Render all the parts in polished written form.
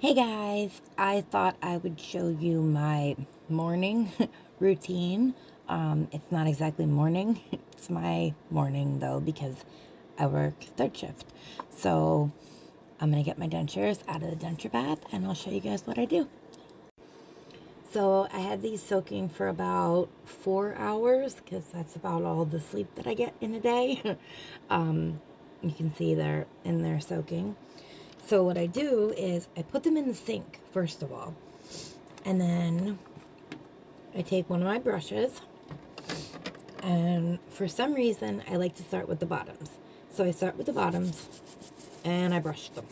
Hey guys, I thought I would show you my morning routine. It's not exactly morning, it's my morning though because I work third shift. So I'm gonna get my dentures out of the denture bath and I'll show you guys what I do. So I had these soaking for about 4 hours because that's about all the sleep that I get in a day. You can see they're in there soaking. So what I do is I put them in the sink, first of all. And then I take one of my brushes. And for some reason, I like to start with the bottoms. So I start with the bottoms and I brush them.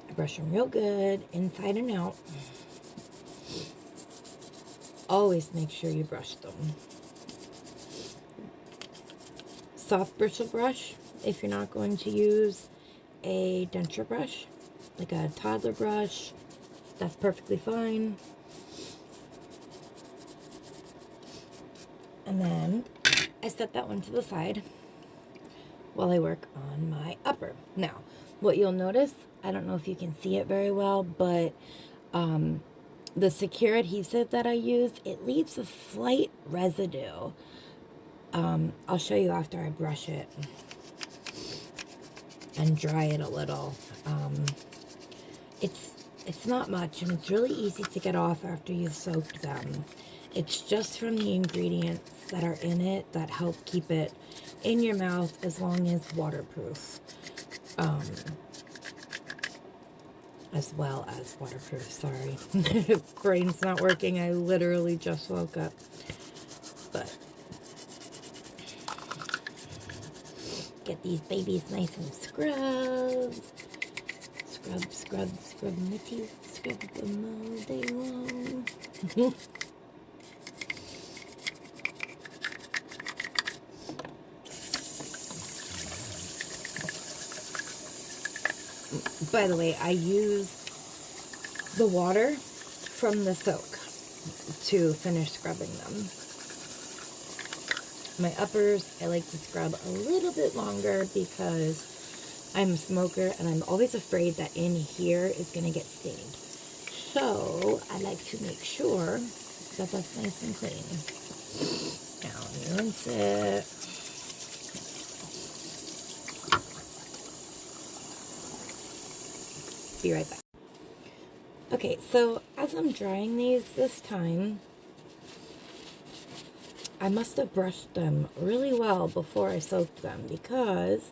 I brush them real good, inside and out. Always make sure you brush them. Soft bristle brush if you're not going to use a denture brush, like a toddler brush, that's perfectly fine. And then I set that one to the side while I work on my upper. Now, what you'll notice, I don't know if you can see it very well, but the secure adhesive that I use, it leaves a slight residue. I'll show you after I brush it and dry it a little. It's not much, and it's really easy to get off after you've soaked them. It's just from the ingredients that are in it that help keep it in your mouth as long as waterproof. As well as waterproof, sorry. Brain's not working, I literally just woke up. But get these babies nice and scrubbed. Scrub my teeth, scrub them all day long. By the way, I use the water from the soak to finish scrubbing them. My uppers, I like to scrub a little bit longer because I'm a smoker and I'm always afraid that in here is going to get stained. So I like to make sure that that's nice and clean. Now you rinse it. Be right back. Okay, so as I'm drying these this time, I must have brushed them really well before I soaked them because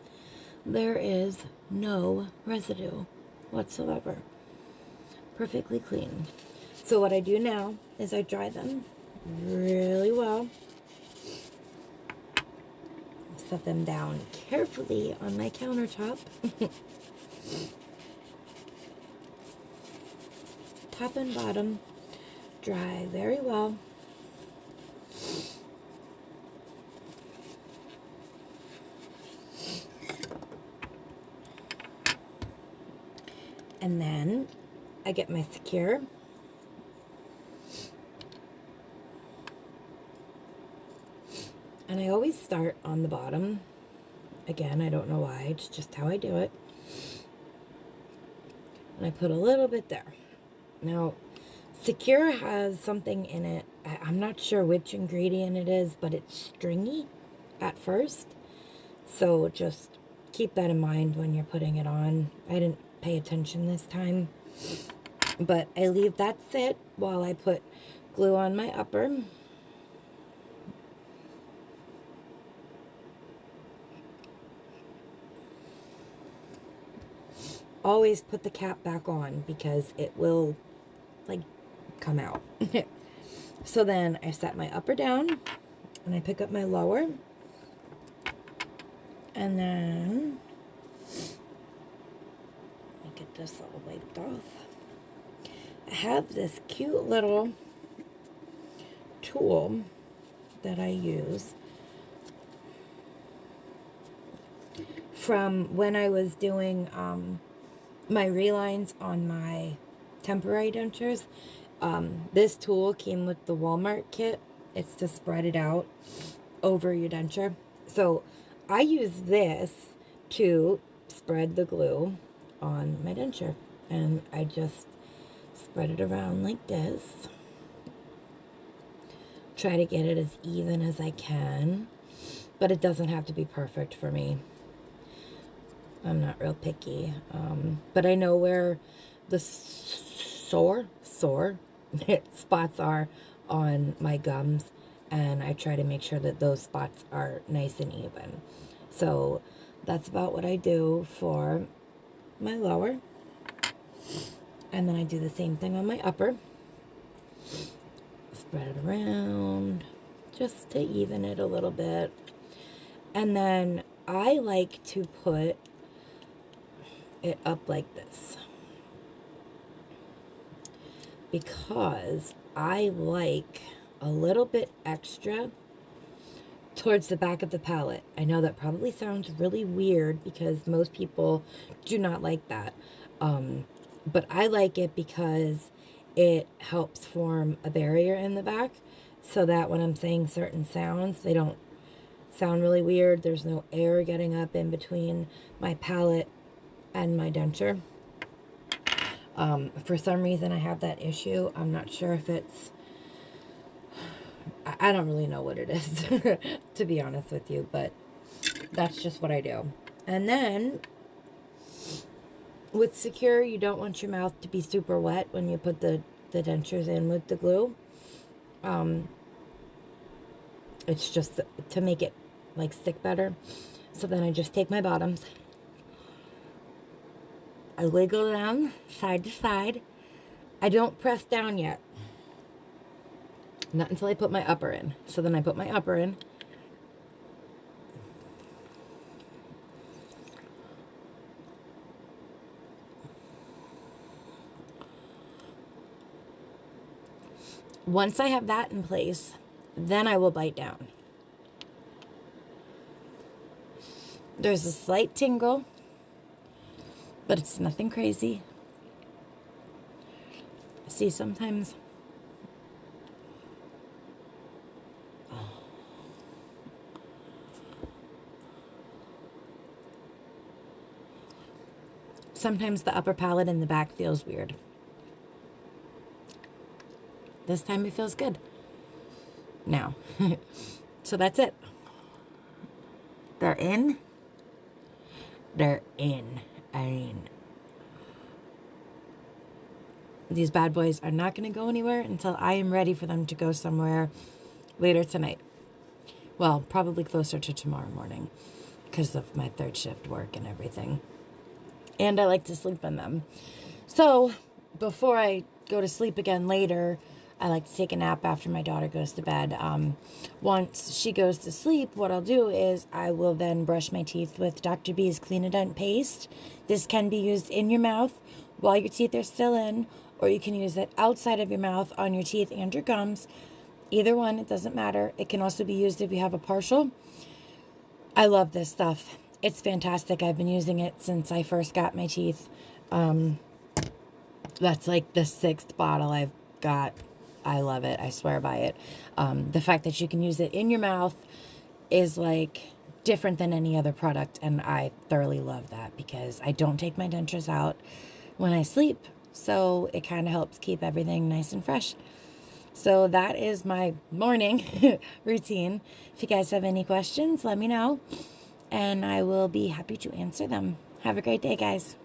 there is no residue whatsoever. Perfectly clean. So what I do now is I dry them really well. Set them down carefully on my countertop. Top and bottom dry very well. And then I get my secure. And I always start on the bottom. Again, I don't know why, it's just how I do it. And I put a little bit there. Now, secure has something in it. I'm not sure which ingredient it is, but it's stringy at first. So just keep that in mind when you're putting it on. I didn't pay attention this time. But I leave that sit while I put glue on my upper. Always put the cap back on because it will like come out. So then I set my upper down and I pick up my lower, and then let me get this all wiped off. I have this cute little tool that I use from when I was doing my relines on my temporary dentures. This tool came with the Walmart kit. It's to spread it out over your denture. So I use this to spread the glue on my denture. And I just spread it around like this. Try to get it as even as I can, but it doesn't have to be perfect for me. I'm not real picky, but I know where the sore spots are on my gums, and I try to make sure that those spots are nice and even. So that's about what I do for my lower. And then I do the same thing on my upper. Spread it around just to even it a little bit. And then I like to put it up like this because I like a little bit extra towards the back of the palate. I know that probably sounds really weird because most people do not like that. But I like it because it helps form a barrier in the back so that when I'm saying certain sounds, they don't sound really weird. There's no air getting up in between my palate and my denture. For some reason, I have that issue. I'm not sure if it's... I don't really know what it is, to be honest with you, but that's just what I do. And then, with Secure, you don't want your mouth to be super wet when you put the dentures in with the glue. It's just to make it, like, stick better. So then I just take my bottoms. I wiggle them side to side. I don't press down yet. Not until I put my upper in. So then I put my upper in. Once I have that in place, then I will bite down. There's a slight tingle, but it's nothing crazy. See, sometimes the upper palate in the back feels weird. This time it feels good. Now, so that's it. They're in. They're in. These bad boys are not going to go anywhere until I am ready for them to go somewhere later tonight. Well, probably closer to tomorrow morning because of my third shift work and everything. And I like to sleep in them. So before I go to sleep again later, I like to take a nap after my daughter goes to bed. Once she goes to sleep, what I'll do is I will then brush my teeth with Dr. B's Clean-A-Dent paste. This can be used in your mouth while your teeth are still in, or you can use it outside of your mouth on your teeth and your gums. Either one, it doesn't matter. It can also be used if you have a partial. I love this stuff. It's fantastic. I've been using it since I first got my teeth. That's like the 6th bottle I've got. I love it. I swear by it. The fact that you can use it in your mouth is like different than any other product. And I thoroughly love that because I don't take my dentures out when I sleep. So it kind of helps keep everything nice and fresh. So that is my morning routine. If you guys have any questions, let me know. And I will be happy to answer them. Have a great day, guys.